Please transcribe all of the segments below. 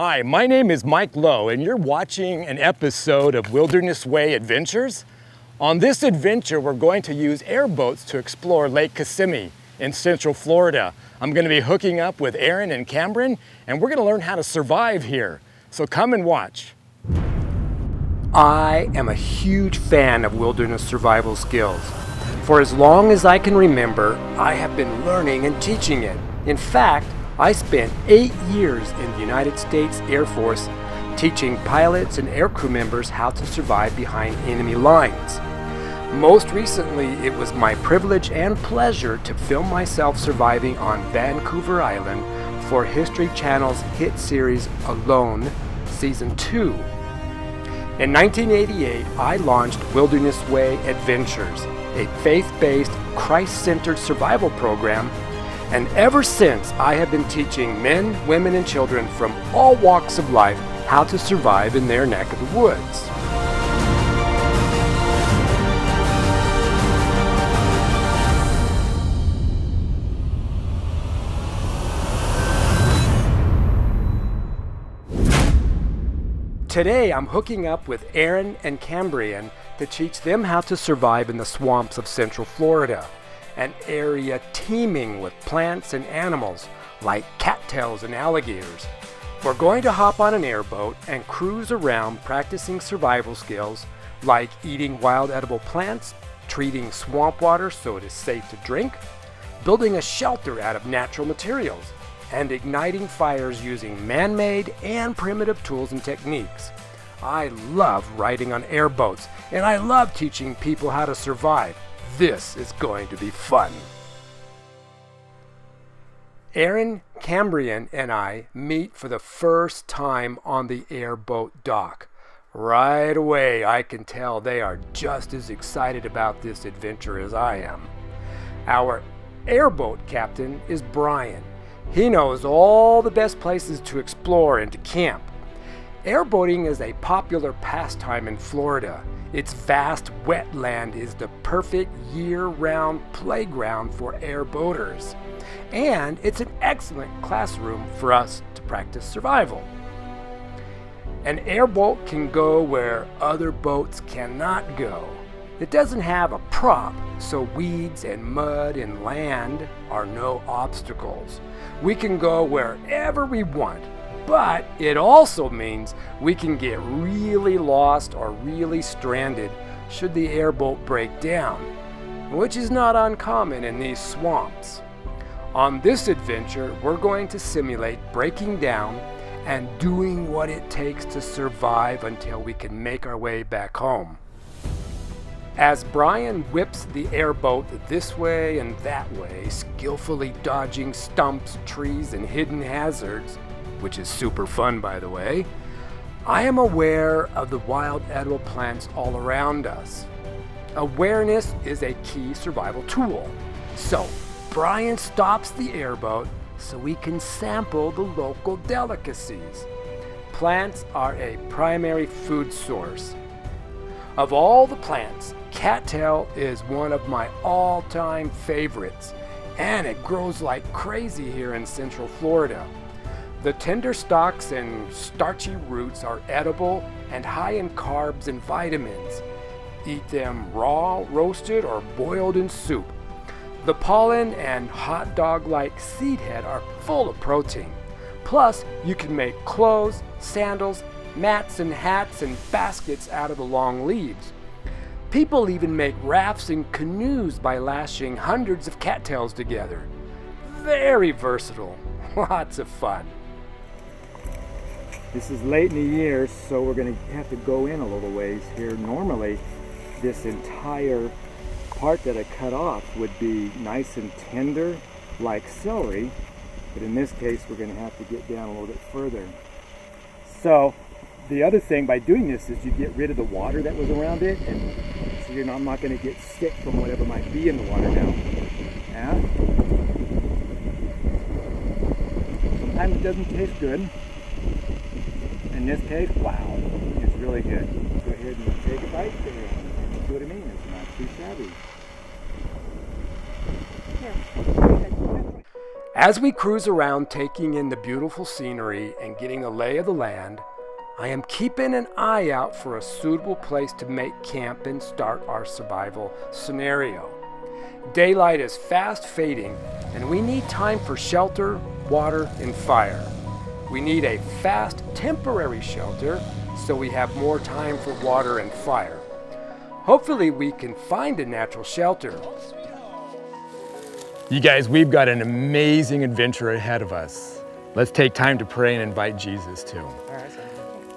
Hi, my name is Mike Lowe, and you're watching an episode of Wilderness Way Adventures. On this adventure, we're going to use airboats to explore Lake Kissimmee in Central Florida. I'm going to be hooking up with Aaron and Cameron, and we're going to learn how to survive here. So come and watch. I am a huge fan of wilderness survival skills. For as long as I can remember, I have been learning and teaching it. In fact, I spent 8 years in the United States Air Force teaching pilots and aircrew members how to survive behind enemy lines. Most recently, it was my privilege and pleasure to film myself surviving on Vancouver Island for History Channel's hit series Alone, Season 2. In 1988, I launched Wilderness Way Adventures, a faith-based, Christ-centered survival program, and ever since I have been teaching men, women, and children from all walks of life how to survive in their neck of the woods. Today I'm hooking up with Aaron and Cameron to teach them how to survive in the swamps of Central Florida, an area teeming with plants and animals like cattails and alligators. We're going to hop on an airboat and cruise around practicing survival skills like eating wild edible plants, treating swamp water so it is safe to drink, building a shelter out of natural materials, and igniting fires using man-made and primitive tools and techniques. I love riding on airboats, and I love teaching people how to survive. This is going to be fun. Aaron, Cameron, and I meet for the first time on the airboat dock. Right away, I can tell they are just as excited about this adventure as I am. Our airboat captain is Brian. He knows all the best places to explore and to camp. Airboating is a popular pastime in Florida. Its vast wetland is the perfect year-round playground for airboaters. And it's an excellent classroom for us to practice survival. An airboat can go where other boats cannot go. It doesn't have a prop, so weeds and mud and land are no obstacles. We can go wherever we want, but it also means we can get really lost or really stranded should the airboat break down, which is not uncommon in these swamps. On this adventure, we're going to simulate breaking down and doing what it takes to survive until we can make our way back home. As Brian whips the airboat this way and that way, skillfully dodging stumps, trees, and hidden hazards, which is super fun by the way, I am aware of the wild edible plants all around us. Awareness is a key survival tool. So Brian stops the airboat so we can sample the local delicacies. Plants are a primary food source. Of all the plants, cattail is one of my all-time favorites, and it grows like crazy here in Central Florida. The tender stalks and starchy roots are edible and high in carbs and vitamins. Eat them raw, roasted, or boiled in soup. The pollen and hot dog-like seed head are full of protein. Plus, you can make clothes, sandals, mats and hats and baskets out of the long leaves. People even make rafts and canoes by lashing hundreds of cattails together. Very versatile. Lots of fun. This is late in the year, so we're going to have to go in a little ways here. Normally, this entire part that I cut off would be nice and tender like celery, but in this case we're going to have to get down a little bit further. So the other thing by doing this is you get rid of the water that was around it, and so I'm not going to get sick from whatever might be in the water now. Yeah? Sometimes it doesn't taste good. In this case, wow, it's really good. Go ahead and take a bite there. You see what I mean? It's not too shabby. As we cruise around taking in the beautiful scenery and getting a lay of the land, I am keeping an eye out for a suitable place to make camp and start our survival scenario. Daylight is fast fading and we need time for shelter, water, and fire. We need a fast temporary shelter so we have more time for water and fire. Hopefully we can find a natural shelter. You guys, we've got an amazing adventure ahead of us. Let's take time to pray and invite Jesus too.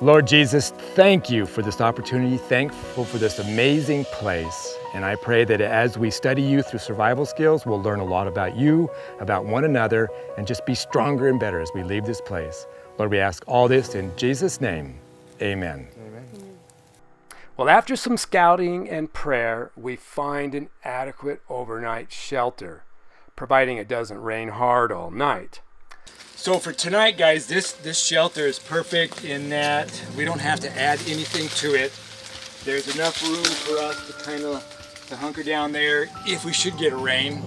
Lord Jesus, thank you for this opportunity, thankful for this amazing place. And I pray that as we study you through survival skills, we'll learn a lot about you, about one another, and just be stronger and better as we leave this place. Lord, we ask all this in Jesus' name, amen. Amen. Well, after some scouting and prayer, we find an adequate overnight shelter, providing it doesn't rain hard all night. So for tonight, guys, this shelter is perfect in that we don't have to add anything to it. There's enough room for us to kind of hunker down there if we should get a rain.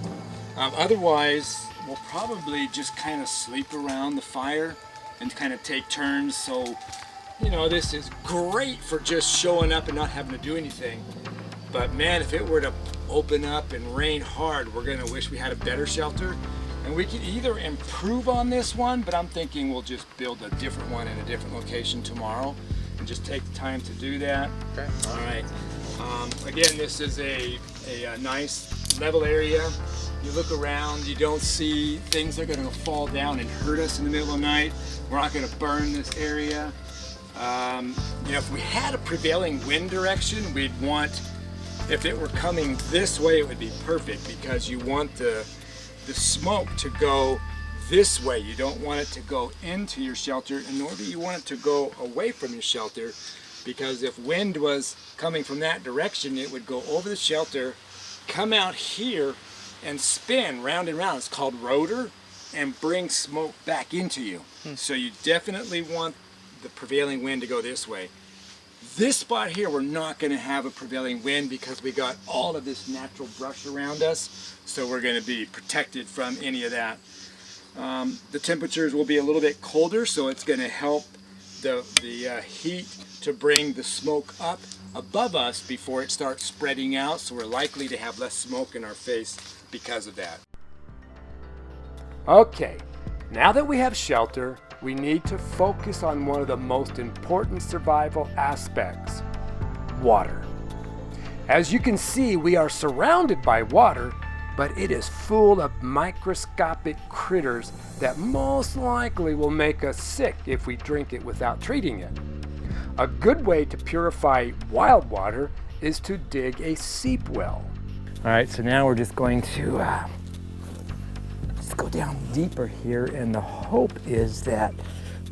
Otherwise, we'll probably just kind of sleep around the fire and kind of take turns. So, you know, this is great for just showing up and not having to do anything. But man, if it were to open up and rain hard, we're gonna wish we had a better shelter. And we could either improve on this one, but I'm thinking we'll just build a different one in a different location tomorrow and just take the time to do that. Okay. All right. Again, this is a nice level area. You look around, you don't see things that are going to fall down and hurt us in the middle of the night. We're not going to burn this area. You know, if we had a prevailing wind direction, we'd want, if it were coming this way, it would be perfect because you want the smoke to go this way. You don't want it to go into your shelter, and nor do you want it to go away from your shelter, because if wind was coming from that direction, it would go over the shelter, come out here, and spin round and round. It's called rotor, and bring smoke back into you. So you definitely want the prevailing wind to go this way. This spot here, we're not going to have a prevailing wind because we got all of this natural brush around us, so we're going to be protected from any of that. The temperatures will be a little bit colder, so it's going to help the heat to bring the smoke up above us before it starts spreading out, so we're likely to have less smoke in our face because of that. Okay, now that we have shelter, we need to focus on one of the most important survival aspects: water. As you can see, we are surrounded by water, but it is full of microscopic critters that most likely will make us sick if we drink it without treating it. A good way to purify wild water is to dig a seep well. All right, so now we're just going to go down deeper here, and the hope is that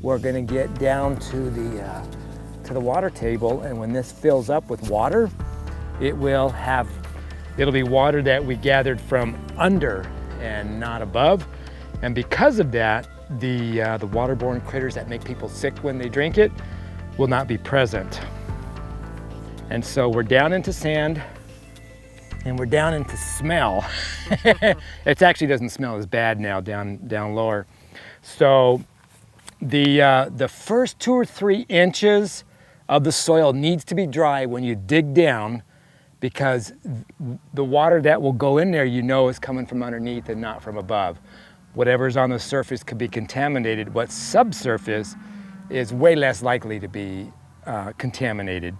we're going to get down to the water table, and when this fills up with water, it'll be water that we gathered from under and not above, and because of that, the waterborne critters that make people sick when they drink it will not be present. And so we're down into sand, and we're down into smell. It actually doesn't smell as bad now down lower. So the first 2 or 3 inches of the soil needs to be dry when you dig down, because the water that will go in there, you know, is coming from underneath and not from above. Whatever's on the surface could be contaminated. What's subsurface is way less likely to be contaminated.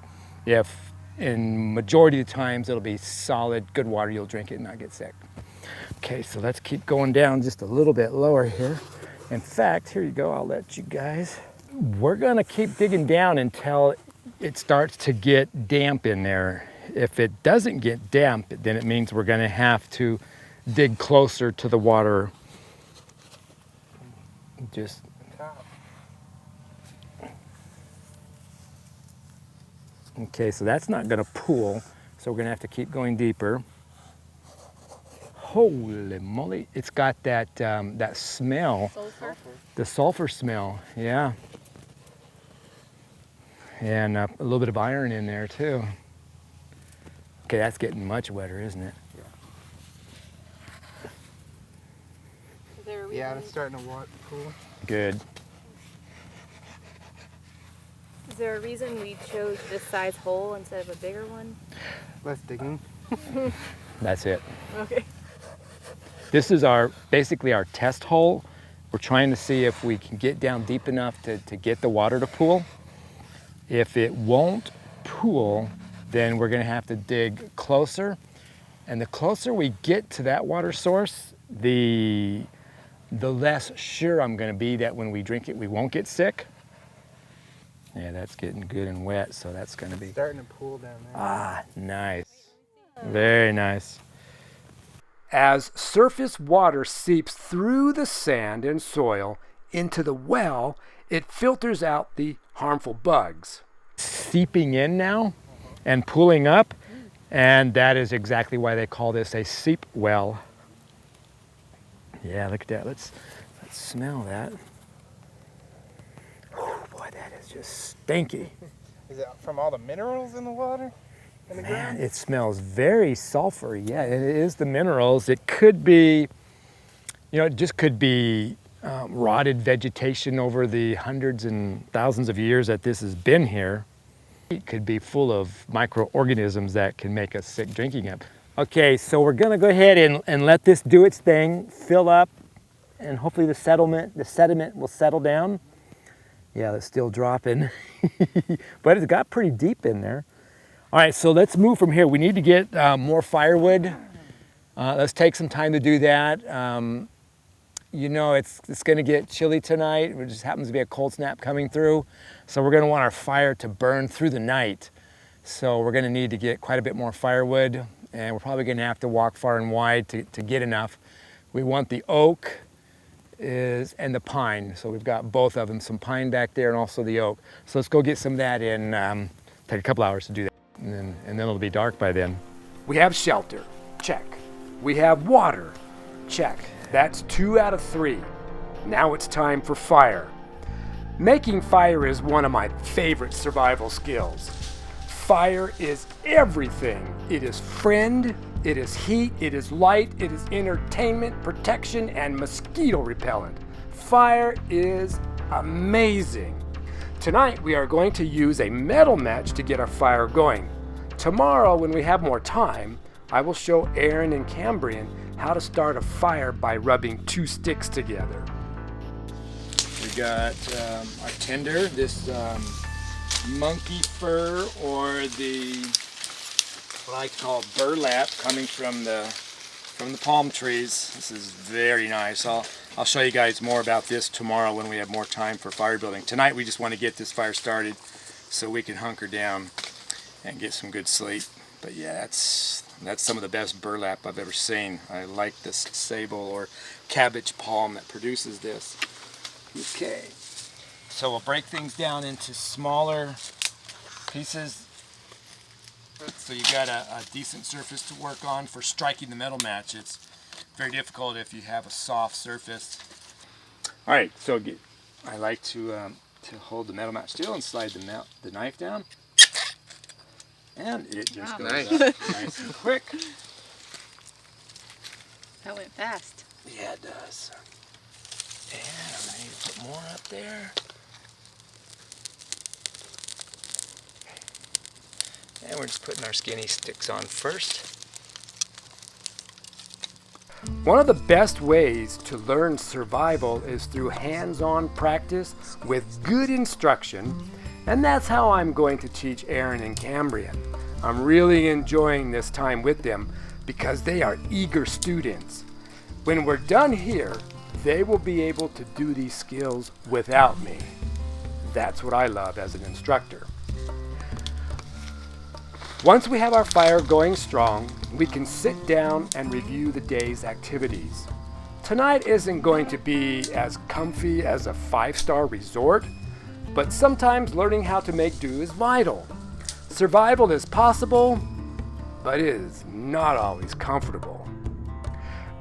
In majority of the times, it'll be solid, good water. You'll drink it and not get sick. Okay, so let's keep going down just a little bit lower here. In fact, here you go, I'll let you guys. We're gonna keep digging down until it starts to get damp in there. If it doesn't get damp, then it means we're gonna have to dig closer to the water. Just okay, so that's not going to pool, so we're going to have to keep going deeper. Holy moly, it's got that that smell. Sulfur? The sulfur smell, yeah. And a little bit of iron in there too. Okay, that's getting much wetter, isn't it? Is there a Yeah, it's starting to cool. Good. Is there a reason we chose this size hole instead of a bigger one? Less digging. That's it. Okay. This is basically our test hole. We're trying to see if we can get down deep enough to get the water to pool. If it won't pool, then we're gonna have to dig closer. And the closer we get to that water source, the less sure I'm gonna be that when we drink it, we won't get sick. Yeah, that's getting good and wet, so that's gonna be... Starting to pool down there. Ah, nice. Very nice. As surface water seeps through the sand and soil into the well, it filters out the harmful bugs. Seeping in now and pooling up, and that is exactly why they call this a seep well. Yeah, look at that. Let's smell that. Oh boy, that is just stinky. Is it from all the minerals in the water? In the Man, ground? it smells very sulfury. Yeah, it is the minerals. It could be, it just could be rotted vegetation over the hundreds and thousands of years that this has been here. It could be full of microorganisms that can make us sick drinking it. Okay, so we're gonna go ahead and let this do its thing, fill up, and hopefully the sediment will settle down. Yeah, it's still dropping, but it's got pretty deep in there. All right, so let's move from here. We need to get more firewood. Let's take some time to do that. It's gonna get chilly tonight. It just happens to be a cold snap coming through. So we're gonna want our fire to burn through the night. So we're gonna need to get quite a bit more firewood, and we're probably gonna have to walk far and wide to get enough. We want the oak and the pine. So we've got both of them, some pine back there and also the oak. So let's go get some of that in, take a couple hours to do that. And then it'll be dark by then. We have shelter, check. We have water, check. That's 2 out of 3. Now it's time for fire. Making fire is one of my favorite survival skills. Fire is everything. It is friend, it is heat, it is light, it is entertainment, protection, and mosquito repellent. Fire is amazing. Tonight we are going to use a metal match to get our fire going. Tomorrow, when we have more time, I will show Aaron and Cambrian how to start a fire by rubbing 2 sticks together. We got our tinder, this monkey fur, or what I call burlap coming from the palm trees. This is very nice. I'll show you guys more about this tomorrow when we have more time for fire building. Tonight we just want to get this fire started so we can hunker down and get some good sleep. But yeah, that's some of the best burlap I've ever seen. I like this sable or cabbage palm that produces this. Okay, so we'll break things down into smaller pieces so you got a decent surface to work on for striking the metal match. It's very difficult if you have a soft surface. All right, so I like to hold the metal match still and slide the knife down, and it just goes nice. up nice and quick. That went fast. Yeah, it does. And I'm going to put more up there. And we're just putting our skinny sticks on first. One of the best ways to learn survival is through hands-on practice with good instruction, and that's how I'm going to teach Aaron and Cambrian. I'm really enjoying this time with them because they are eager students. When we're done here, they will be able to do these skills without me. That's what I love as an instructor. Once we have our fire going strong, we can sit down and review the day's activities. Tonight isn't going to be as comfy as a 5-star resort, but sometimes learning how to make do is vital. Survival is possible, but it is not always comfortable.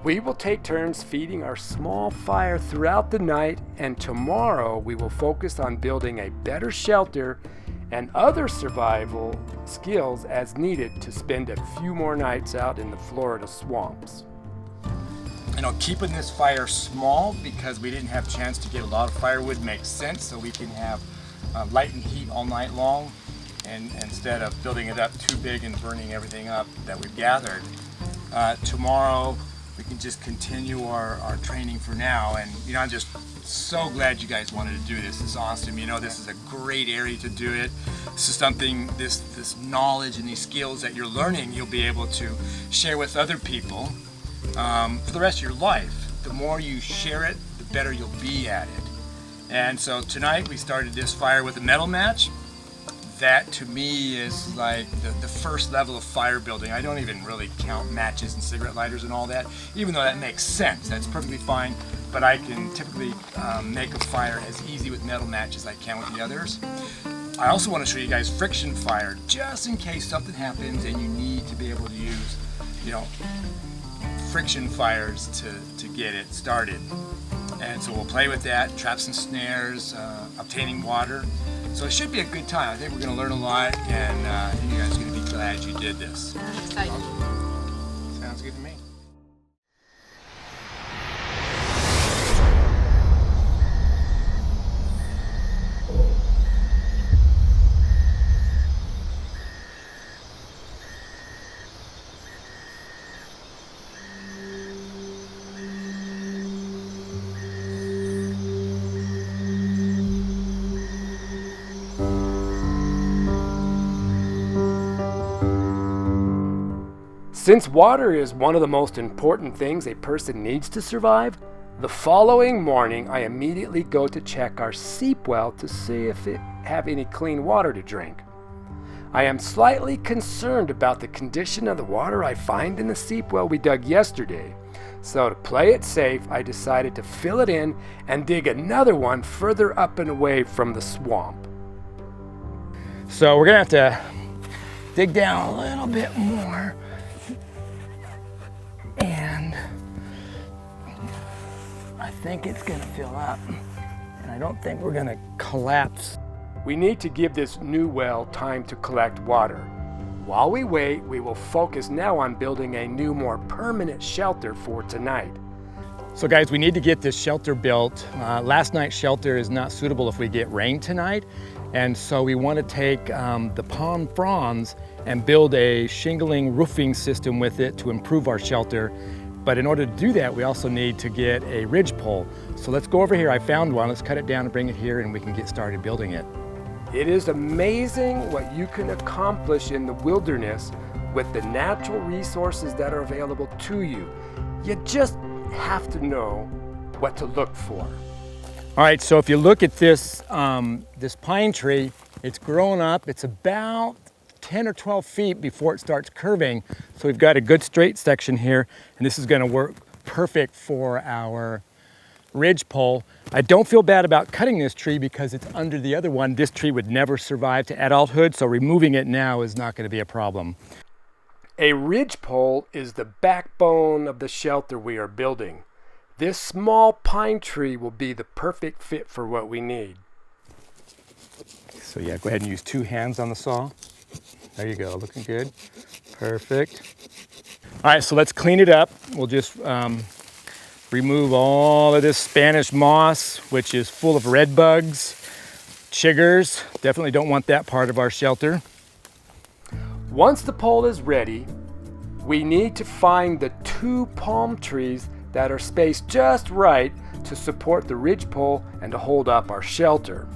We will take turns feeding our small fire throughout the night, and tomorrow we will focus on building a better shelter and other survival skills as needed to spend a few more nights out in the Florida swamps. Keeping this fire small because we didn't have a chance to get a lot of firewood makes sense, so we can have light and heat all night long, and instead of building it up too big and burning everything up that we've gathered. Tomorrow we can just continue our training for now, and I'm just so glad you guys wanted to do this. It's awesome. This is a great area to do it. This is something, this knowledge and these skills that you're learning, you'll be able to share with other people for the rest of your life. The more you share it, the better you'll be at it. And so tonight we started this fire with a metal match. That to me is like the first level of fire building. I don't even really count matches and cigarette lighters and all that, even though that makes sense. That's perfectly fine, but I can typically make a fire as easy with metal matches as I can with the others. I also want to show you guys friction fire, just in case something happens and you need to be able to use, friction fires to get it started. And so we'll play with that, traps and snares, obtaining water. So it should be a good time. I think we're going to learn a lot, and I think you guys are going to be glad you did this. I'm excited. Sounds good to me. Since water is one of the most important things a person needs to survive, the following morning I immediately go to check our seep well to see if it have any clean water to drink. I am slightly concerned about the condition of the water I find in the seep well we dug yesterday, so to play it safe I decided to fill it in and dig another one further up and away from the swamp. So we're going to have to dig down a little bit more. And I think it's gonna fill up, and I don't think we're gonna collapse. We need to give this new well time to collect water. While we wait, we will focus now on building a new, more permanent shelter for tonight. So guys, we need to get this shelter built. Last night's shelter is not suitable if we get rain tonight, and so we want to take the palm fronds and build a shingling roofing system with it to improve our shelter. But in order to do that, we also need to get a ridge pole. So let's go over here. I found one. Let's cut it down and bring it here, and we can get started building it. It is amazing what you can accomplish in the wilderness with the natural resources that are available to you. You just have to know what to look for. All right, so if you look at this, this pine tree, it's grown up. It's about 10 or 12 feet before it starts curving. So we've got a good straight section here, and this is gonna work perfect for our ridge pole. I don't feel bad about cutting this tree because it's under the other one. This tree would never survive to adulthood, so removing it now is not gonna be a problem. A ridge pole is the backbone of the shelter we are building. This small pine tree will be the perfect fit for what we need. So yeah, go ahead and use 2 hands on the saw. There you go, looking good. Perfect. All right, so let's clean it up. We'll just remove all of this Spanish moss, which is full of red bugs, chiggers. Definitely don't want that part of our shelter. Once the pole is ready, we need to find the 2 palm trees that are spaced just right to support the ridge pole and to hold up our shelter.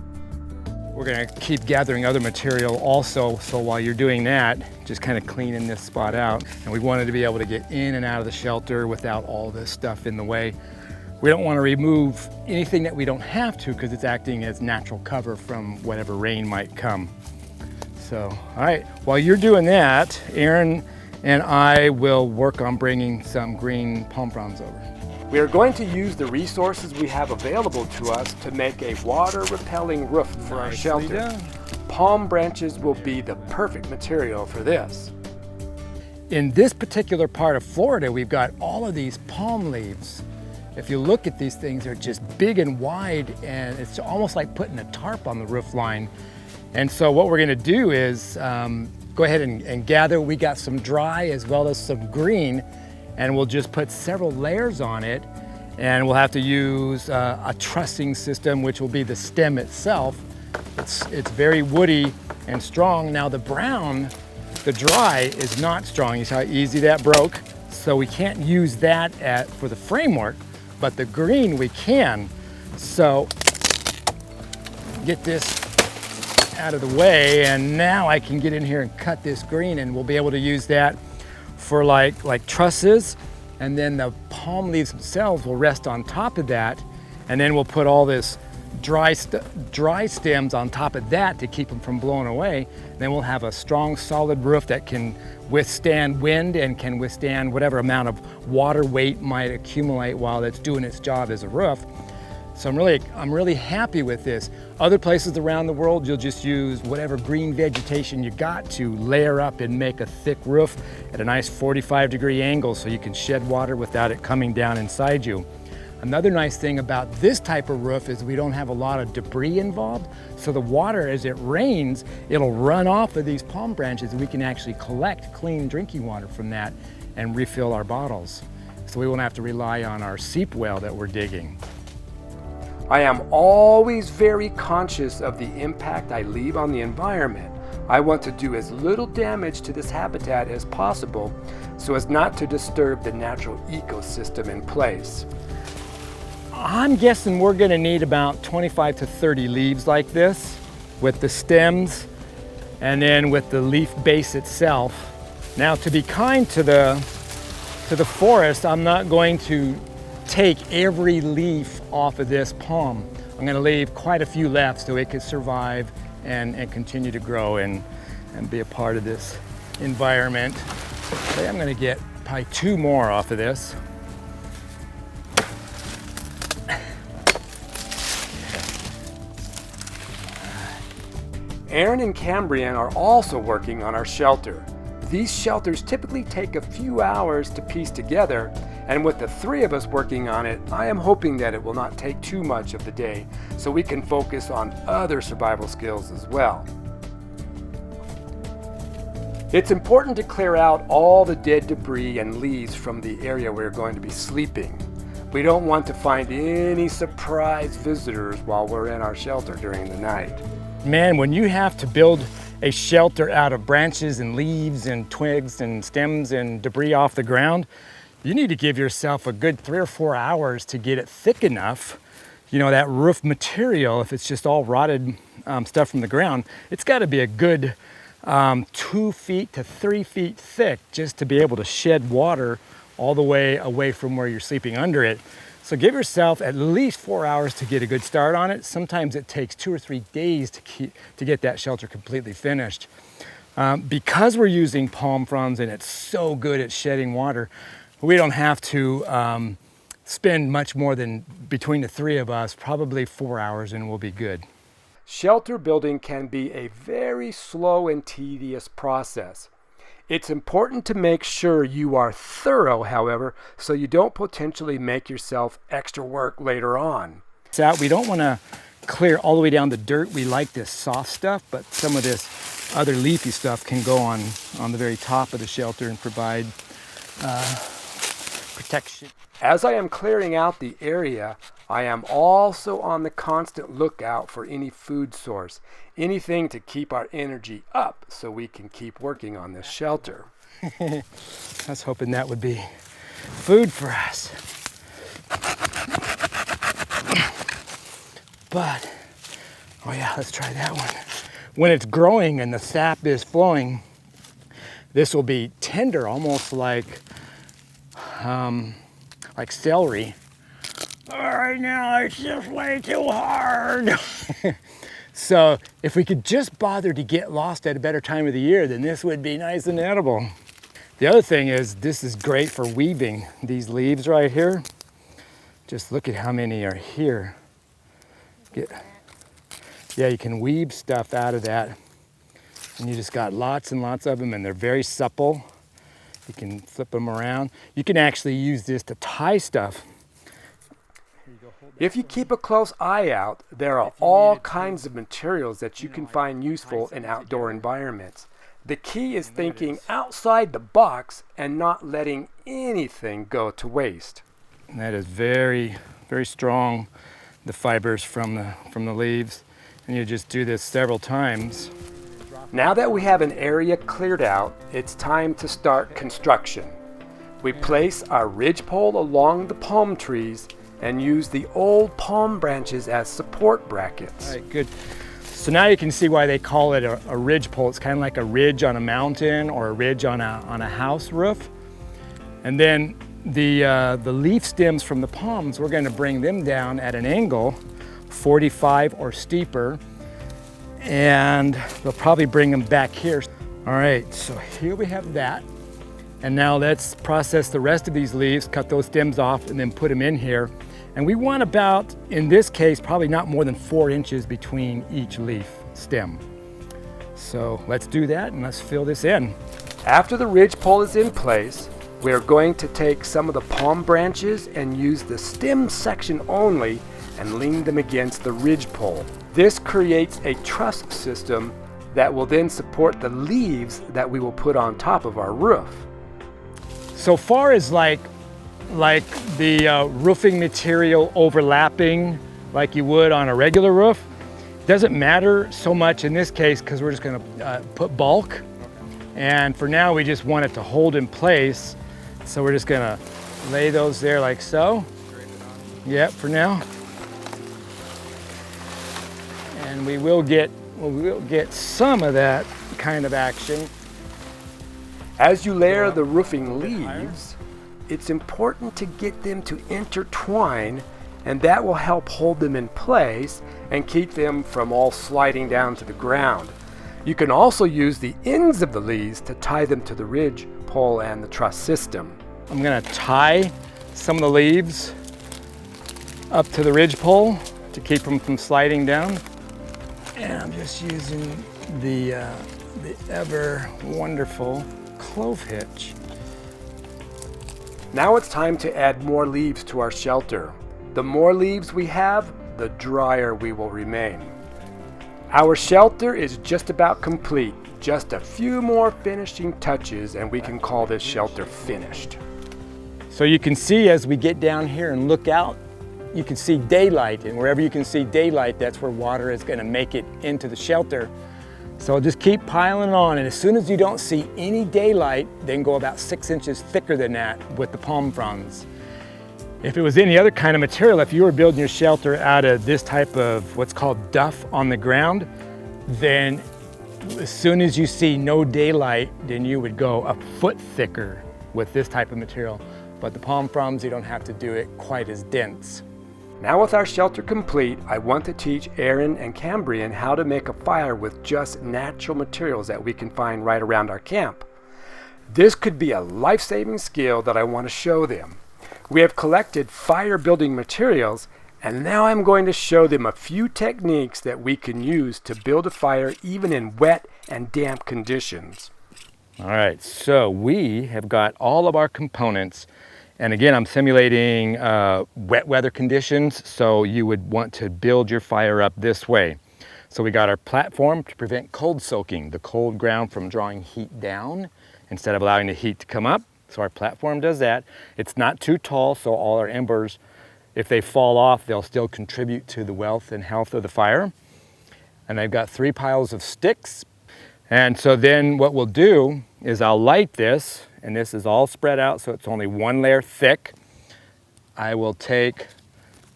We're gonna keep gathering other material also, so while you're doing that, just kind of cleaning this spot out. And we wanted to be able to get in and out of the shelter without all this stuff in the way. We don't want to remove anything that we don't have to because it's acting as natural cover from whatever rain might come. So, all right, while you're doing that, Aaron and I will work on bringing some green palm fronds over. We are going to use the resources we have available to us to make a water-repelling roof for our shelter. Done. Palm branches will be the perfect material for this. In this particular part of Florida, we've got all of these palm leaves. If you look at these things, they're just big and wide, and it's almost like putting a tarp on the roof line. And so what we're gonna do is go ahead and gather. We got some dry as well as some green, and we'll just put several layers on it, and we'll have to use a trussing system, which will be the stem itself. It's very woody and strong. Now the brown, the dry, is not strong. You see how easy that broke? So we can't use that for the framework, but the green we can. So get this out of the way, and now I can get in here and cut this green, and we'll be able to use that for like trusses, and then the palm leaves themselves will rest on top of that, and then we'll put all this dry stems on top of that to keep them from blowing away. Then we'll have a strong, solid roof that can withstand wind and can withstand whatever amount of water weight might accumulate while it's doing its job as a roof. So I'm really happy with this. Other places around the world, you'll just use whatever green vegetation you got to layer up and make a thick roof at a nice 45-degree angle so you can shed water without it coming down inside you. Another nice thing about this type of roof is we don't have a lot of debris involved. So the water, as it rains, it'll run off of these palm branches, and we can actually collect clean drinking water from that and refill our bottles. So we won't have to rely on our seep well that we're digging. I am always very conscious of the impact I leave on the environment. I want to do as little damage to this habitat as possible so as not to disturb the natural ecosystem in place. I'm guessing we're going to need about 25 to 30 leaves like this with the stems and then with the leaf base itself. Now, to be kind to the forest, I'm not going to take every leaf off of this palm. I'm going to leave quite a few left so it can survive and continue to grow and be a part of this environment. So I'm going to get probably 2 more off of this. Aaron and Cambrian are also working on our shelter. These shelters typically take a few hours to piece together, and with the 3 of us working on it, I am hoping that it will not take too much of the day so we can focus on other survival skills as well. It's important to clear out all the dead debris and leaves from the area we're going to be sleeping. We don't want to find any surprise visitors while we're in our shelter during the night. Man, when you have to build a shelter out of branches and leaves and twigs and stems and debris off the ground, you need to give yourself a good 3 or 4 hours to get it thick enough. You know, that roof material, if it's just all rotted stuff from the ground, it's got to be a good 2 feet to 3 feet thick just to be able to shed water all the way away from where you're sleeping under it. So give yourself at least 4 hours to get a good start on it. Sometimes it takes 2 or 3 days to get that shelter completely finished. Because we're using palm fronds and it's so good at shedding water, we don't have to spend much more than, between the 3 of us, probably 4 hours, and we'll be good. Shelter building can be a very slow and tedious process. It's important to make sure you are thorough, however, so you don't potentially make yourself extra work later on. So we don't want to clear all the way down the dirt. We like this soft stuff, but some of this other leafy stuff can go on the very top of the shelter and provide protection. As I am clearing out the area, I am also on the constant lookout for any food source, anything to keep our energy up so we can keep working on this shelter. I was hoping that would be food for us. But, oh yeah, let's try that one. When it's growing and the sap is flowing, this will be tender, almost like celery. Right now it's just way too hard. So if we could just bother to get lost at a better time of the year, then this would be nice and edible. The other thing is, this is great for weaving. These leaves right here, just look at how many are here. Yeah, you can weave stuff out of that. And you just got lots and lots of them, and they're very supple. You can flip them around. You can actually use this to tie stuff. If you keep a close eye out, there are all kinds of materials that you can find useful in outdoor environments. The key is thinking outside the box and not letting anything go to waste. And that is very, very strong, the fibers from the leaves. And you just do this several times. Now that we have an area cleared out, it's time to start construction. We place our ridgepole along the palm trees and use the old palm branches as support brackets. All right, good. So now you can see why they call it a ridgepole. It's kind of like a ridge on a mountain or a ridge on a house roof. And then the leaf stems from the palms, we're going to bring them down at an angle, 45 or steeper, and we'll probably bring them back here. All right, so here we have that. And now let's process the rest of these leaves, cut those stems off, and then put them in here. And we want about, in this case, probably not more than 4 inches between each leaf stem. So let's do that and let's fill this in. After the ridgepole is in place, we're going to take some of the palm branches and use the stem section only and lean them against the ridgepole. This creates a truss system that will then support the leaves that we will put on top of our roof. So far as like the roofing material overlapping like you would on a regular roof, doesn't matter so much in this case because we're just going to put bulk. And for now we just want it to hold in place. So we're just going to lay those there like so. Yep, for now. And we will get some of that kind of action. As you layer the roofing leaves, it's important to get them to intertwine, and that will help hold them in place and keep them from all sliding down to the ground. You can also use the ends of the leaves to tie them to the ridge pole and the truss system. I'm going to tie some of the leaves up to the ridge pole to keep them from sliding down. And I'm just using the ever wonderful clove hitch. Now it's time to add more leaves to our shelter. The more leaves we have, the drier we will remain. Our shelter is just about complete. Just a few more finishing touches and we can call this shelter finished. So you can see as we get down here and look out, you can see daylight, and wherever you can see daylight, that's where water is going to make it into the shelter. So just keep piling on, and as soon as you don't see any daylight, then go about 6 inches thicker than that with the palm fronds. If it was any other kind of material, if you were building your shelter out of this type of what's called duff on the ground, then as soon as you see no daylight, then you would go a foot thicker with this type of material. But the palm fronds, you don't have to do it quite as dense. Now with our shelter complete, I want to teach Aaron and Cambrian how to make a fire with just natural materials that we can find right around our camp. This could be a life-saving skill that I want to show them. We have collected fire building materials, and now I'm going to show them a few techniques that we can use to build a fire even in wet and damp conditions. All right, so we have got all of our components. And again, I'm simulating wet weather conditions, so you would want to build your fire up this way. So we got our platform to prevent cold soaking, the cold ground from drawing heat down instead of allowing the heat to come up. So our platform does that. It's not too tall, so all our embers, if they fall off, they'll still contribute to the wealth and health of the fire. And I've got 3 piles of sticks. And so then what we'll do is I'll light this, and this is all spread out so it's only 1 layer thick. I will take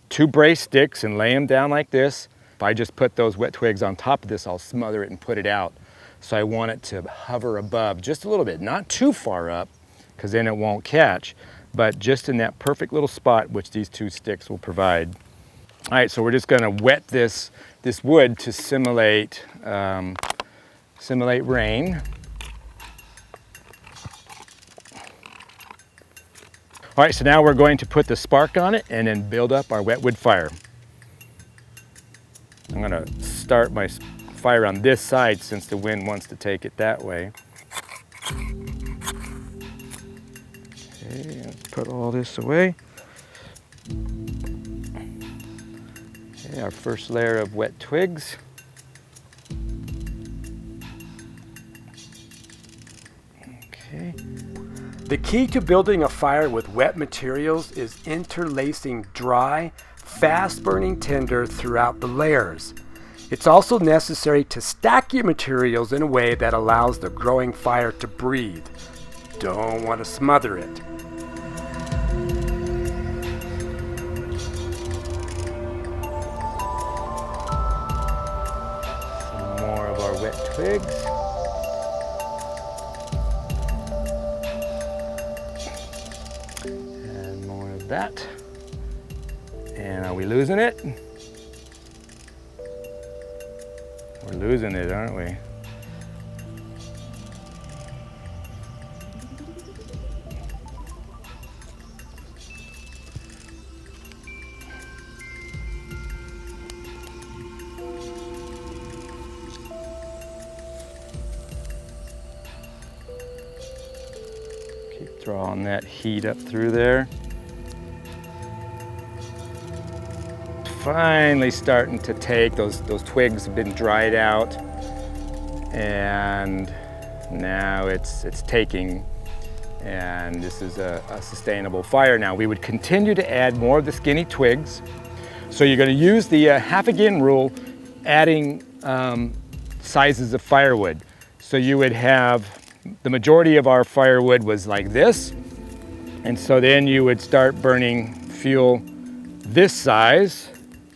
2 brace sticks and lay them down like this. If I just put those wet twigs on top of this, I'll smother it and put it out. So I want it to hover above just a little bit, not too far up, because then it won't catch, but just in that perfect little spot which these 2 sticks will provide. All right, so we're just gonna wet this wood to simulate rain. All right, so now we're going to put the spark on it and then build up our wet wood fire. I'm gonna start my fire on this side since the wind wants to take it that way. Okay, let's put all this away. Okay, our first layer of wet twigs. Okay. The key to building a fire with wet materials is interlacing dry, fast-burning tinder throughout the layers. It's also necessary to stack your materials in a way that allows the growing fire to breathe. Don't want to smother it. Some more of our wet twigs. And more of that. And are we losing it? We're losing it, aren't we? Keep drawing that heat up through there. Finally starting to take, those twigs have been dried out, and now it's taking, and this is a sustainable fire now. We would continue to add more of the skinny twigs. So you're going to use the half again rule, adding sizes of firewood. So you would have, the majority of our firewood was like this, and so then you would start burning fuel this size,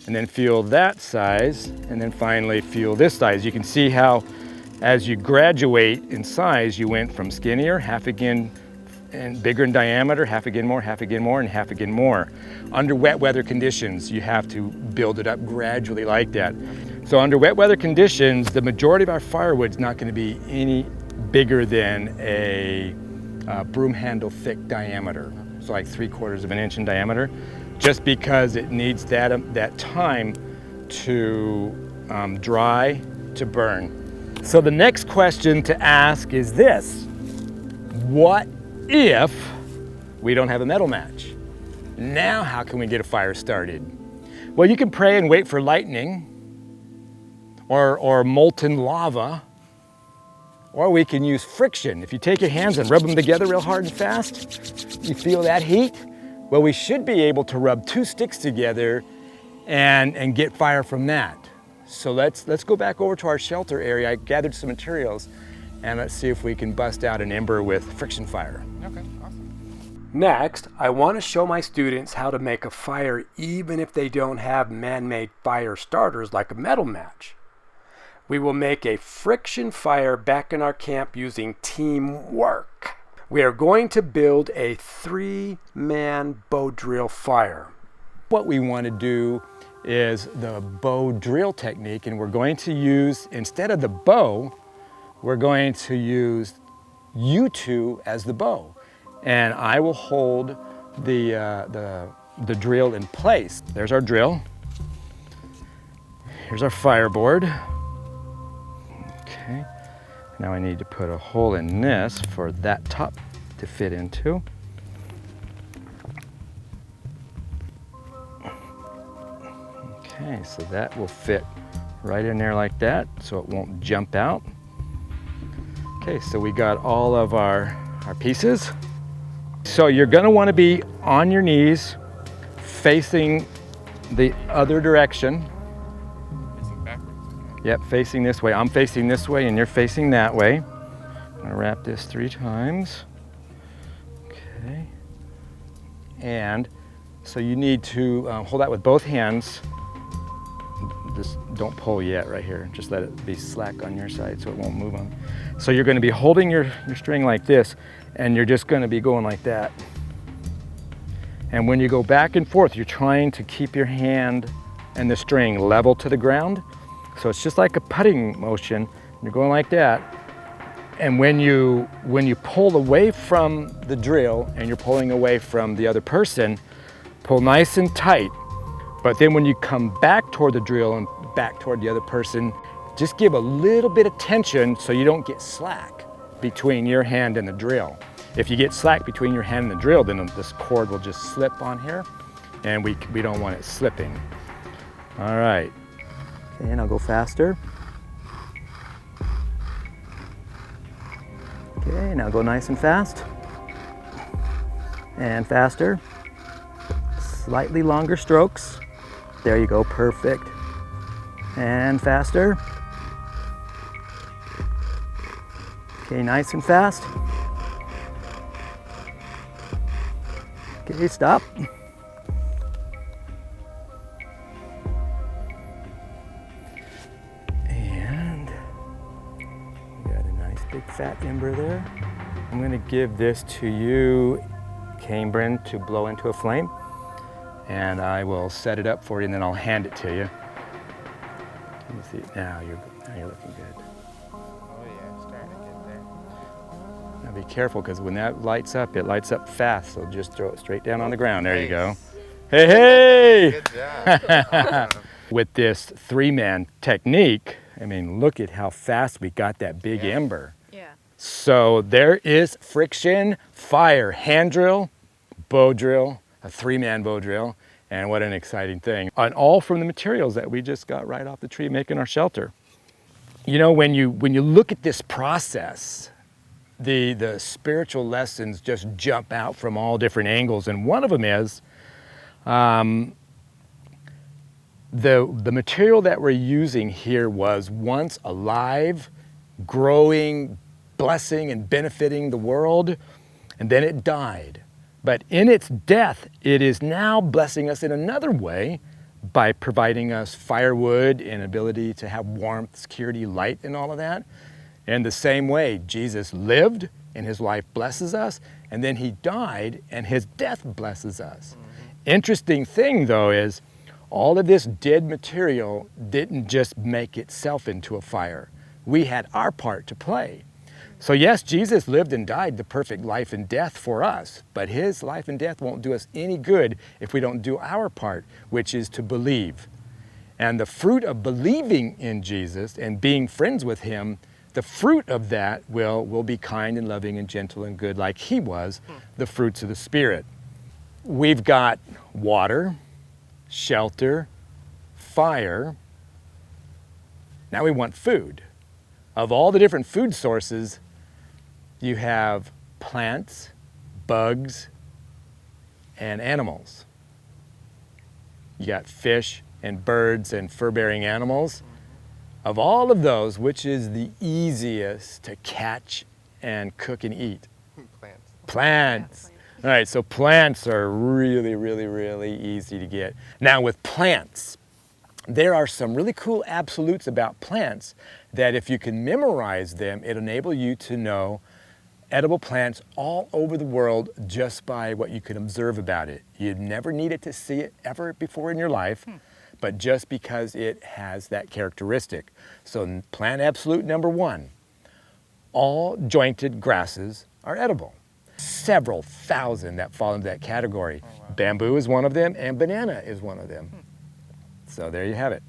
and then fuel that size, and then finally fuel this size. You can see how as you graduate in size, you went from skinnier, half again, and bigger in diameter, half again more, and half again more. Under wet weather conditions, you have to build it up gradually like that. So under wet weather conditions, the majority of our firewood is not going to be any bigger than a broom handle thick diameter. So like 3/4 of an inch in diameter, just because it needs that time to dry, to burn. So the next question to ask is this: what if we don't have a metal match? Now how can we get a fire started? Well, you can pray and wait for lightning or molten lava, or we can use friction. If you take your hands and rub them together real hard and fast, you feel that heat? Well, we should be able to rub 2 sticks together and get fire from that. So let's go back over to our shelter area. I gathered some materials, and let's see if we can bust out an ember with friction fire. Okay, awesome. Next, I want to show my students how to make a fire even if they don't have man-made fire starters like a metal match. We will make a friction fire back in our camp using teamwork. We are going to build a 3-man bow drill fire. What we want to do is the bow drill technique, and we're going to use, instead of the bow, we're going to use you two as the bow. And I will hold the drill in place. There's our drill. Here's our fireboard. Okay. Now I need to put a hole in this for that top to fit into. Okay, so that will fit right in there like that, so it won't jump out. Okay, so we got all of our pieces. So you're gonna wanna be on your knees, facing the other direction. Facing backwards. Yep, facing this way. I'm facing this way and you're facing that way. I'm gonna wrap this 3 times. Okay. And so you need to hold that with both hands. Just don't pull yet right here. Just let it be slack on your side so it won't move on. So you're gonna be holding your string like this, and you're just gonna be going like that. And when you go back and forth, you're trying to keep your hand and the string level to the ground. So it's just like a putting motion. You're going like that. And when you pull away from the drill and you're pulling away from the other person, pull nice and tight. But then when you come back toward the drill and back toward the other person, just give a little bit of tension so you don't get slack between your hand and the drill. If you get slack between your hand and the drill, then this cord will just slip on here, and we don't want it slipping. All right, okay, and I'll go faster. Okay, now go nice and fast. And faster. Slightly longer strokes. There you go, perfect. And faster. Okay, nice and fast. Okay, stop. And we got a nice big fat ember there. I'm gonna give this to you, Cambrian, to blow into a flame. And I will set it up for you and then I'll hand it to you. Let me see, now you're looking good. Oh yeah, it's starting to get there. Now be careful, because when that lights up, it lights up fast, so just throw it straight down on the ground. There you go. Hey, hey! Good job. Awesome. With this 3-man technique, I mean, look at how fast we got that big ember. Yeah. So there is friction, fire, hand drill, bow drill, a 3-man bow drill, and what an exciting thing. And all from the materials that we just got right off the tree making our shelter. You know, when you look at this process, the spiritual lessons just jump out from all different angles, and one of them is the material that we're using here was once alive, growing, blessing and benefiting the world, and then it died. But in its death, it is now blessing us in another way by providing us firewood and ability to have warmth, security, light, and all of that. In the same way, Jesus lived and his life blesses us, and then he died and his death blesses us. Interesting thing though is all of this dead material didn't just make itself into a fire. We had our part to play. So yes, Jesus lived and died the perfect life and death for us, but his life and death won't do us any good if we don't do our part, which is to believe. And the fruit of believing in Jesus and being friends with him, the fruit of that will be kind and loving and gentle and good like he was, the fruits of the Spirit. We've got water, shelter, fire. Now we want food. Of all the different food sources, you have plants, bugs, and animals. You got fish and birds and fur-bearing animals. Of all of those, which is the easiest to catch and cook and eat? Plants. Plants. All right, so plants are really, really, really easy to get. Now with plants, there are some really cool absolutes about plants that if you can memorize them, it'll enable you to know edible plants all over the world just by what you can observe about it. You'd never needed to see it ever before in your life, but just because it has that characteristic. So plant absolute number 1, all jointed grasses are edible. Several thousand that fall into that category. Oh, wow. Bamboo is one of them, and banana is one of them. So there you have it.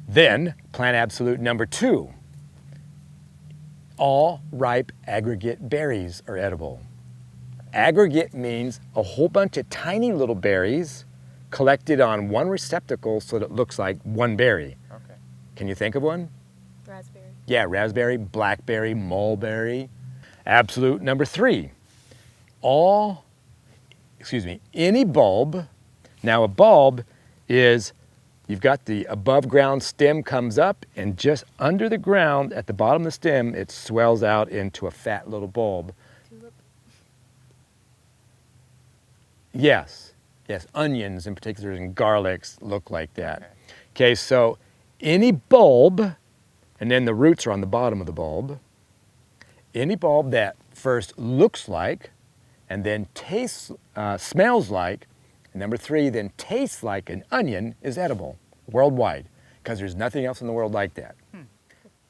Then, plant absolute number 2. All ripe aggregate berries are edible. Aggregate means a whole bunch of tiny little berries collected on one receptacle so that it looks like one berry. Okay. Can you think of one? Raspberry. Yeah, raspberry, blackberry, mulberry. Absolute number 3. Any bulb. Now a bulb is, you've got the above ground stem comes up, and just under the ground at the bottom of the stem, it swells out into a fat little bulb. Tulip. Yes, onions in particular and garlics look like that. Okay, so any bulb, and then the roots are on the bottom of the bulb, any bulb that first looks like, and then tastes, smells like, and number 3, then tastes like an onion is edible worldwide, because there's nothing else in the world like that.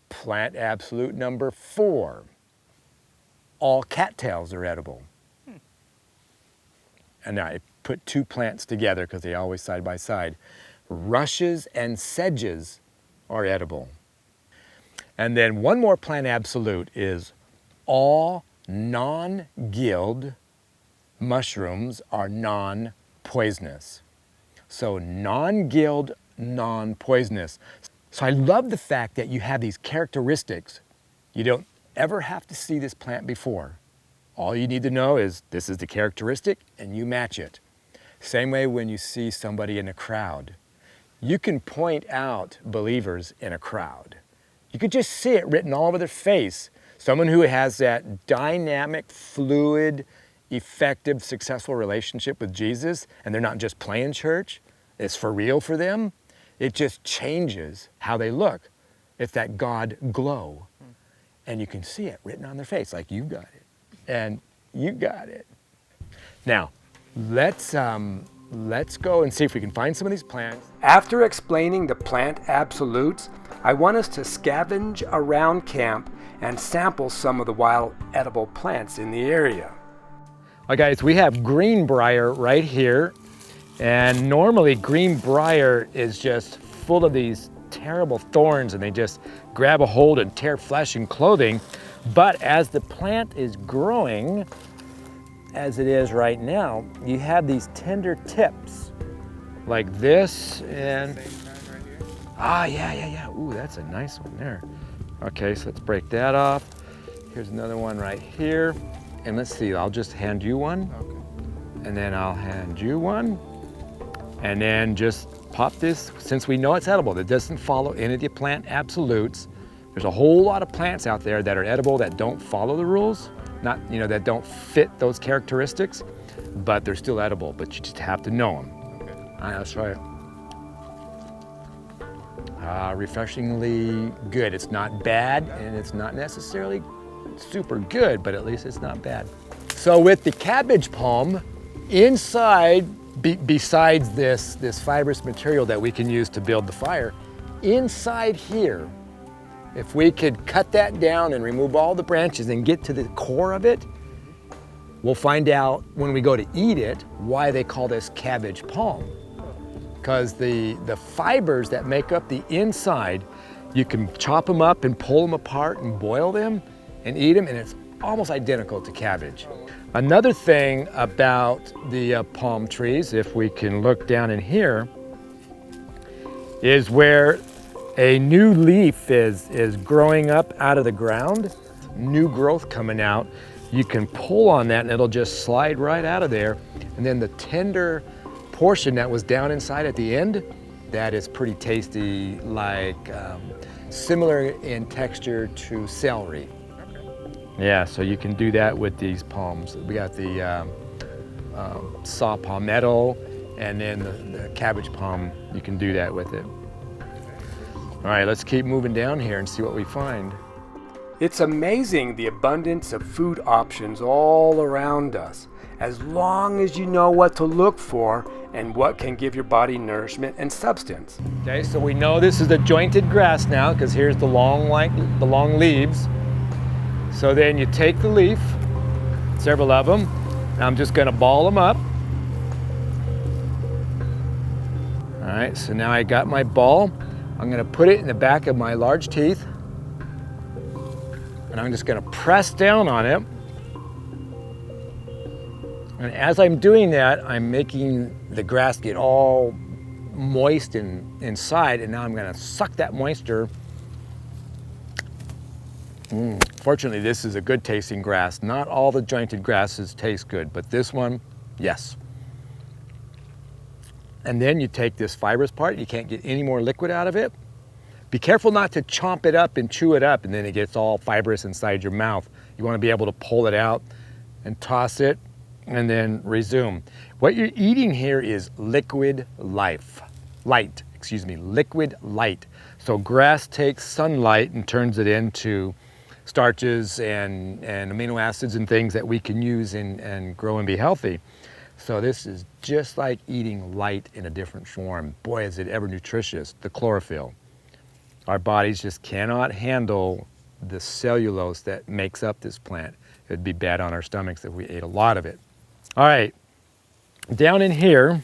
Plant absolute number 4. All cattails are edible. And I put 2 plants together because they always side by side. Rushes and sedges are edible. And then one more plant absolute is all non-gilled mushrooms are non-poisonous. So non-gilled, non-poisonous. So I love the fact that you have these characteristics. You don't ever have to see this plant before, all you need to know is this is the characteristic and you match it. Same way when you see somebody in a crowd. You can point out believers in a crowd. You could just see it written all over their face. Someone who has that dynamic, fluid, effective, successful relationship with Jesus, and they're not just playing church, it's for real for them. It just changes how they look. It's that God glow. And you can see it written on their face, like you got it. And you got it. Now, let's go and see if we can find some of these plants. After explaining the plant absolutes, I want us to scavenge around camp and sample some of the wild edible plants in the area. All right, guys, we have greenbrier right here. And normally greenbrier is just full of these terrible thorns, and they just grab a hold and tear flesh and clothing. But as the plant is growing, as it is right now, you have these tender tips like this, and yeah. Ooh, that's a nice one there. Okay, so let's break that off. Here's another one right here. And let's see, I'll just hand you one. Okay. And then I'll hand you one. And then just pop this, since we know it's edible, that doesn't follow any of the plant absolutes. There's a whole lot of plants out there that are edible that don't follow the rules, not, that don't fit those characteristics, but they're still edible, but you just have to know them. Okay. All right, let's try it. Refreshingly good. It's not bad, and it's not necessarily super good, but at least it's not bad. So with the cabbage palm, inside, besides this fibrous material that we can use to build the fire, inside here, if we could cut that down and remove all the branches and get to the core of it, we'll find out when we go to eat it why they call this cabbage palm. Because the fibers that make up the inside, you can chop them up and pull them apart and boil them and eat them, and it's almost identical to cabbage. Another thing about the palm trees, if we can look down in here, is where a new leaf is growing up out of the ground, new growth coming out. You can pull on that and it'll just slide right out of there. And then the tender portion that was down inside at the end, that is pretty tasty, like similar in texture to celery. Yeah, so you can do that with these palms. We got the saw palmetto, and then the cabbage palm, you can do that with it. All right, let's keep moving down here and see what we find. It's amazing the abundance of food options all around us, as long as you know what to look for and what can give your body nourishment and substance. Okay, so we know this is a jointed grass now, because here's the long leaves. So then you take the leaf, several of them, and I'm just gonna ball them up. All right, so now I got my ball. I'm gonna put it in the back of my large teeth, and I'm just gonna press down on it. And as I'm doing that, I'm making the grass get all moist inside, and now I'm gonna suck that moisture. Fortunately, this is a good tasting grass. Not all the jointed grasses taste good, but this one, yes. And then you take this fibrous part, you can't get any more liquid out of it. Be careful not to chomp it up and chew it up, and then it gets all fibrous inside your mouth. You want to be able to pull it out and toss it and then resume. What you're eating here is liquid light. So grass takes sunlight and turns it into starches and amino acids and things that we can use and grow and be healthy. So this is just like eating light in a different form. Boy, is it ever nutritious, the chlorophyll. Our bodies just cannot handle the cellulose that makes up this plant. It'd be bad on our stomachs if we ate a lot of it. All right, down in here,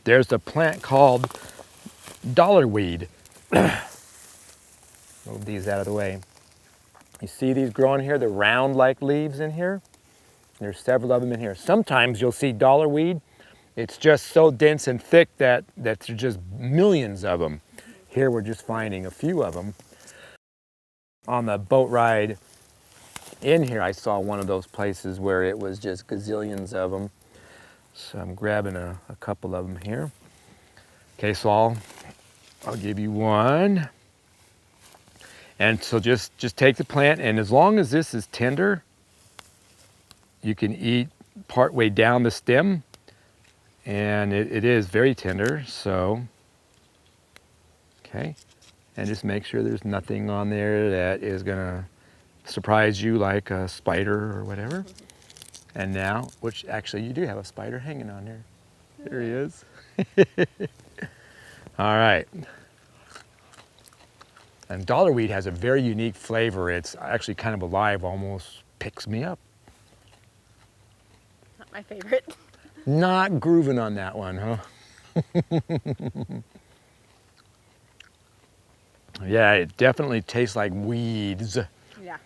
there's a plant called dollarweed. Move these out of the way. You see these growing here, the round like leaves in here? There's several of them in here. Sometimes you'll see dollarweed. It's just so dense and thick that there's just millions of them. Here we're just finding a few of them. On the boat ride in here, I saw one of those places where it was just gazillions of them. So I'm grabbing a couple of them here. Okay, so I'll give you one. And so just take the plant, and as long as this is tender, you can eat part way down the stem, and it is very tender, so, okay. And just make sure there's nothing on there that is gonna surprise you like a spider or whatever. And now, which actually you do have a spider hanging on there. There he is. All right. And dollarweed has a very unique flavor. It's actually kind of alive, almost picks me up. Not my favorite. Not grooving on that one, huh? Yeah, it definitely tastes like weeds. Yeah.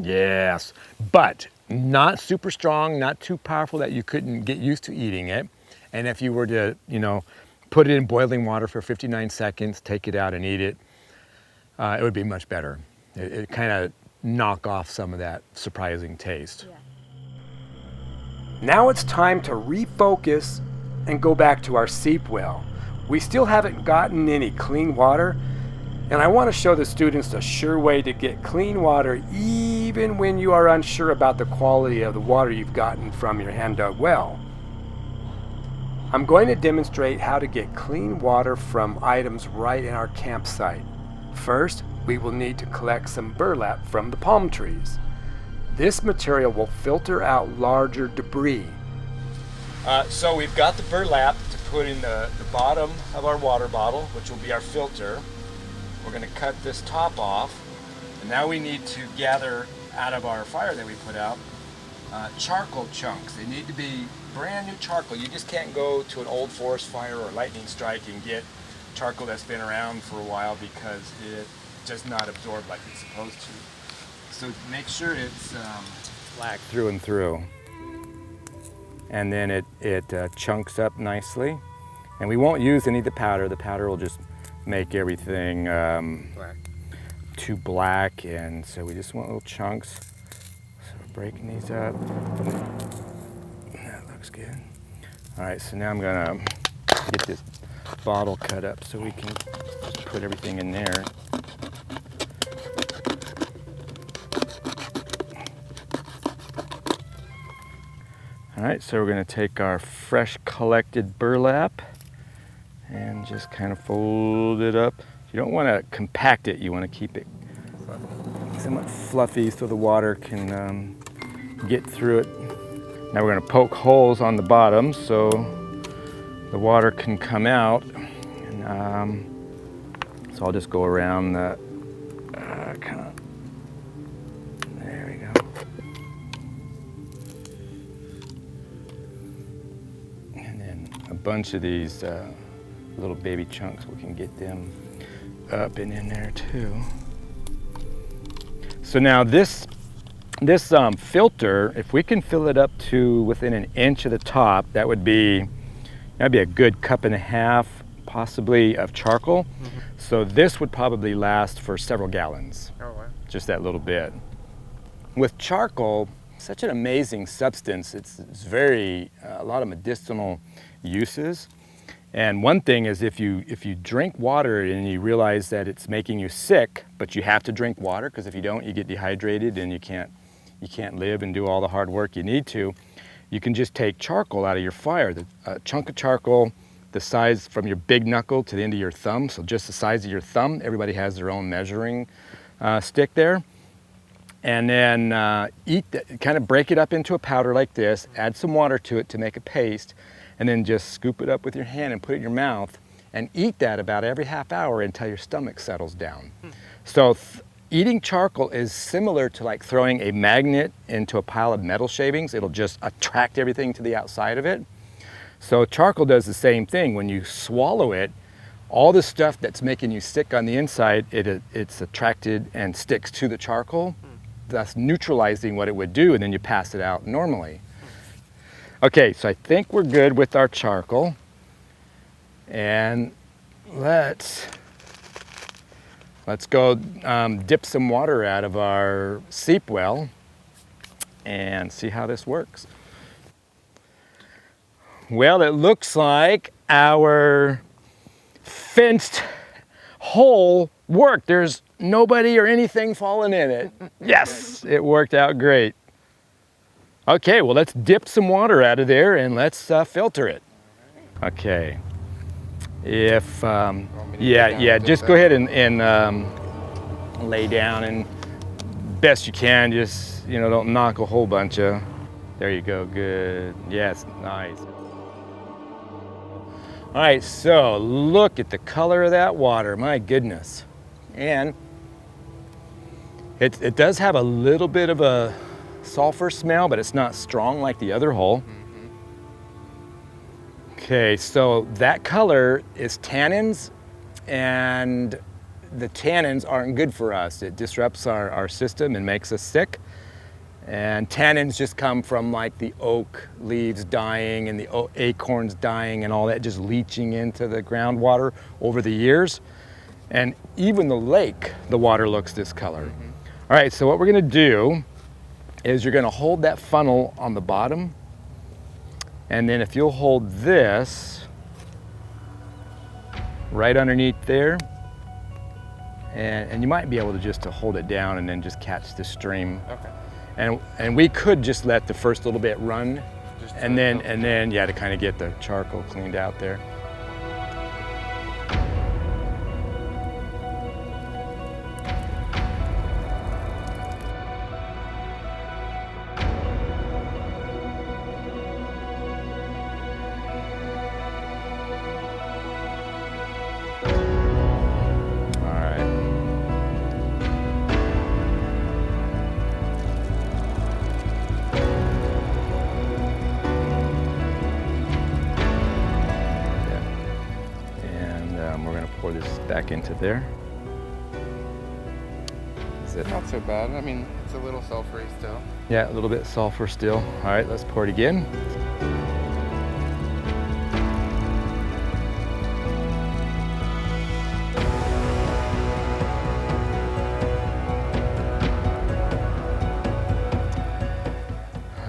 Yes, but not super strong, not too powerful that you couldn't get used to eating it. And if you were to, you know, put it in boiling water for 59 seconds, take it out and eat it, it would be much better. It kind of knock off some of that surprising taste. Yeah. Now it's time to refocus and go back to our seep well. We still haven't gotten any clean water, and I want to show the students a sure way to get clean water even when you are unsure about the quality of the water you've gotten from your hand-dug well. I'm going to demonstrate how to get clean water from items right in our campsite. First, we will need to collect some burlap from the palm trees. This material will filter out larger debris. So we've got the burlap to put in the bottom of our water bottle, which will be our filter. We're going to cut this top off, and now we need to gather out of our fire that we put out charcoal chunks. They need to be brand new charcoal. You just can't go to an old forest fire or lightning strike and get charcoal that's been around for a while, because it does not absorb like it's supposed to. So make sure it's black through and through. And then it chunks up nicely. And we won't use any of the powder. The powder will just make everything too black, and so we just want little chunks. So we're breaking these up. That looks good. All right, so now I'm gonna get this bottle cut up so we can just put everything in there. All right, so we're gonna take our fresh collected burlap and just kind of fold it up. You don't want to compact it, you want to keep it somewhat fluffy so the water can get through it. Now we're going to poke holes on the bottom so the water can come out. And, so I'll just go around the kind of, there we go. And then a bunch of these little baby chunks, we can get them up and in there too. So now this filter, if we can fill it up to within an inch of the top, that'd be a good cup and a half, possibly, of charcoal. Mm-hmm. So this would probably last for several gallons. Oh, wow. Just that little bit. With charcoal, such an amazing substance. It's very a lot of medicinal uses. And one thing is, if you drink water and you realize that it's making you sick, but you have to drink water, because if you don't, you get dehydrated and you can't live and do all the hard work you need to, you can just take charcoal out of your fire. A chunk of charcoal the size from your big knuckle to the end of your thumb, so just the size of your thumb. Everybody has their own measuring stick there. And then kind of break it up into a powder like this, add some water to it to make a paste, and then just scoop it up with your hand and put it in your mouth and eat that about every half hour until your stomach settles down. So eating charcoal is similar to like throwing a magnet into a pile of metal shavings. It'll just attract everything to the outside of it. So charcoal does the same thing. When you swallow it, all the stuff that's making you sick on the inside, it's attracted and sticks to the charcoal, thus neutralizing what it would do, and then you pass it out normally. Okay, so I think we're good with our charcoal. And let's let's go dip some water out of our seep well and see how this works. Well, it looks like our fenced hole worked. There's nobody or anything falling in it. Yes, it worked out great. Okay, well, let's dip some water out of there and let's filter it. Okay. If, yeah, just go ahead and lay down, and best you can, just, you know, don't knock a whole bunch of. There you go, good. Yes, nice. All right, so look at the color of that water, my goodness. And it does have a little bit of a sulfur smell, but it's not strong like the other hole. Okay, so that color is tannins, and the tannins aren't good for us. It disrupts our system and makes us sick. And tannins just come from like the oak leaves dying and the acorns dying and all that just leaching into the groundwater over the years. And even the lake, the water looks this color. All right, so what we're gonna do is you're gonna hold that funnel on the bottom, and then if you'll hold this right underneath there, and you might be able to just hold it down and then just catch the stream. Okay. And we could just let the first little bit run, and then yeah, to kind of get the charcoal cleaned out there. We're going to pour this back into there. Is it? Not so bad. I mean, it's a little sulfury still. Yeah, a little bit sulfur still. All right, let's pour it again.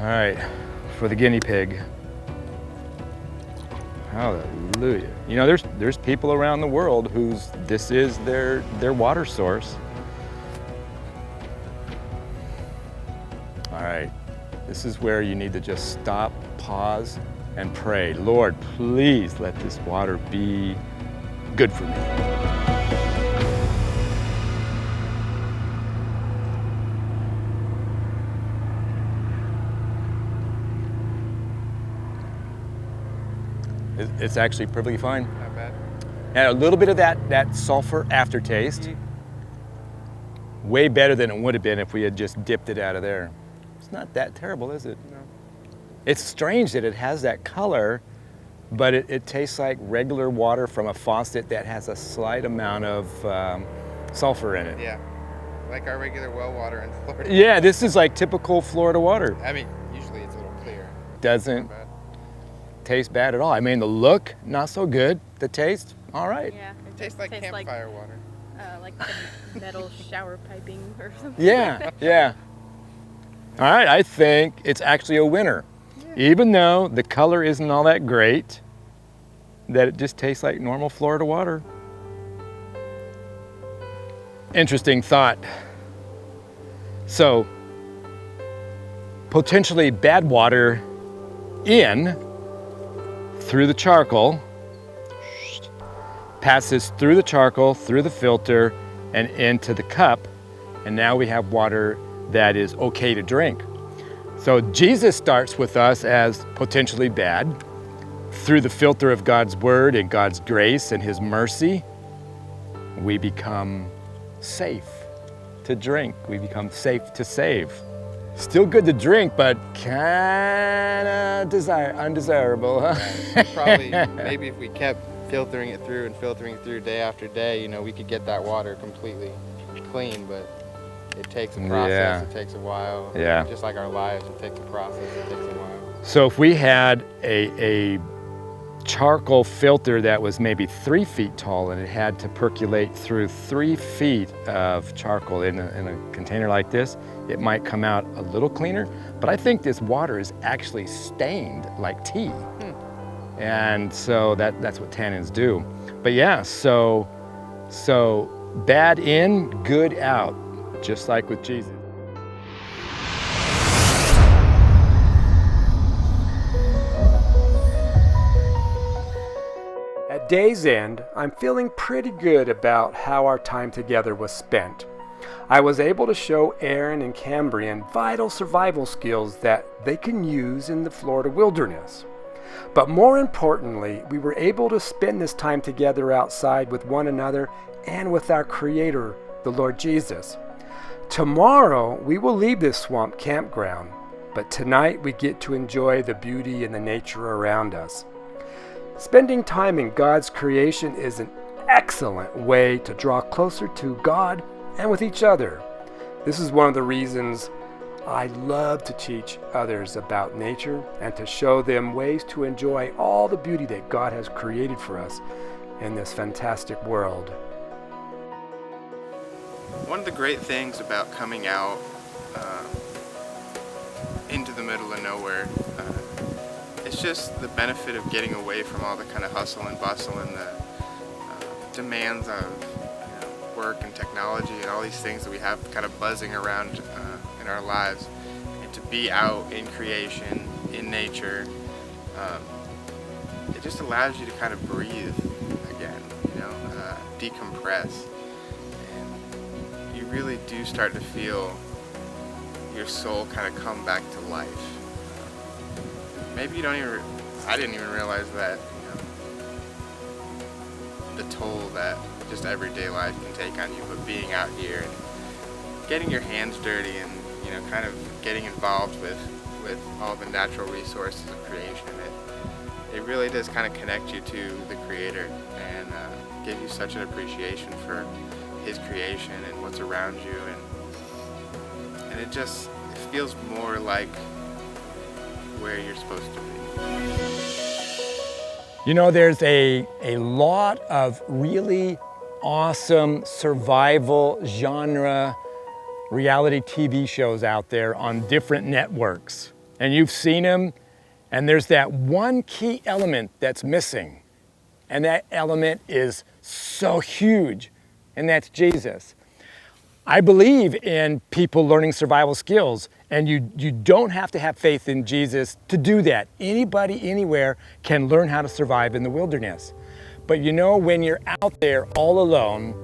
All right, for the guinea pig. Hallelujah. You know, there's people around the world whose this is their water source. All right, this is where you need to just stop, pause, and pray. Lord, please let this water be good for me. It's actually perfectly fine. Not bad. And a little bit of that sulfur aftertaste. Way better than it would have been if we had just dipped it out of there. It's not that terrible, is it? No. It's strange that it has that color, but it tastes like regular water from a faucet that has a slight amount of sulfur in it. Yeah. Like our regular well water in Florida. Yeah, this is like typical Florida water. I mean, usually it's a little clear. Doesn't Not bad. taste bad at all. I mean, the look, not so good. The taste, all right. Yeah. It tastes like campfire water. Like the metal shower piping or something. Yeah, yeah. All right, I think it's actually a winner. Yeah. Even though the color isn't all that great, that it just tastes like normal Florida water. Interesting thought. So, potentially bad water in through the charcoal, passes through the charcoal, through the filter, and into the cup, and now we have water that is okay to drink. So Jesus starts with us as potentially bad. Through the filter of God's word and God's grace and his mercy, we become safe to drink. We become safe to save. Still good to drink, but kinda undesirable, huh? Probably, maybe if we kept filtering it through day after day, you know, we could get that water completely clean, but it takes a process, Yeah. It takes a while. Yeah. Just like our lives, it takes a process, it takes a while. So if we had a charcoal filter that was maybe 3 feet tall, and it had to percolate through 3 feet of charcoal in a container like this. It might come out a little cleaner, but I think this water is actually stained like tea. And so that's what tannins do. But yeah, so bad in, good out, just like with Jesus. At day's end, I'm feeling pretty good about how our time together was spent. I was able to show Aaron and Cambrian vital survival skills that they can use in the Florida wilderness. But more importantly, we were able to spend this time together outside with one another and with our Creator, the Lord Jesus. Tomorrow, we will leave this swamp campground, but tonight we get to enjoy the beauty and the nature around us. Spending time in God's creation is an excellent way to draw closer to God and with each other. This is one of the reasons I love to teach others about nature and to show them ways to enjoy all the beauty that God has created for us in this fantastic world. One of the great things about coming out into the middle of nowhere, it's just the benefit of getting away from all the kind of hustle and bustle and the demands of work and technology and all these things that we have kind of buzzing around in our lives, and to be out in creation, in nature, it just allows you to kind of breathe again, decompress, and you really do start to feel your soul kind of come back to life. Maybe you don't even, I didn't even realize that, the toll that just everyday life can take on you, but being out here and getting your hands dirty and, kind of getting involved with all the natural resources of creation, it really does kind of connect you to the Creator and give you such an appreciation for His creation and what's around you, and it feels more like where you're supposed to be. There's a lot of really awesome survival genre reality TV shows out there on different networks. And you've seen them, and there's that one key element that's missing. And that element is so huge, and that's Jesus. I believe in people learning survival skills, and you don't have to have faith in Jesus to do that. Anybody, anywhere can learn how to survive in the wilderness. But when you're out there all alone,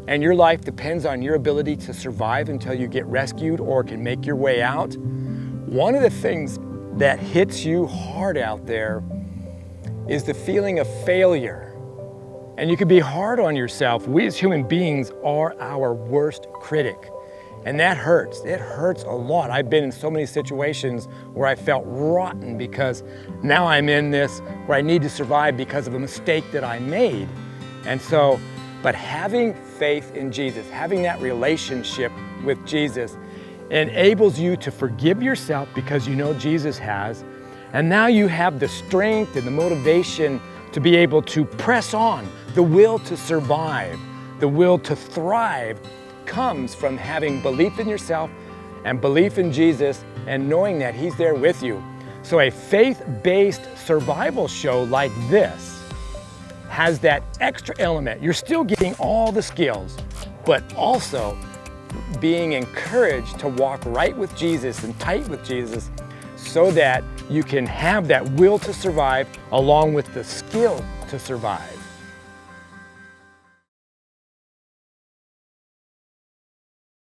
and your life depends on your ability to survive until you get rescued or can make your way out, one of the things that hits you hard out there is the feeling of failure. And you can be hard on yourself. We as human beings are our worst critic. And that hurts. It hurts a lot. I've been in so many situations where I felt rotten because now I'm in this where I need to survive because of a mistake that I made. And so, but having faith in Jesus, having that relationship with Jesus enables you to forgive yourself because Jesus has. And now you have the strength and the motivation to be able to press on. The will to survive, the will to thrive comes from having belief in yourself and belief in Jesus and knowing that He's there with you. So a faith-based survival show like this has that extra element. You're still getting all the skills, but also being encouraged to walk right with Jesus and tight with Jesus so that you can have that will to survive along with the skill to survive.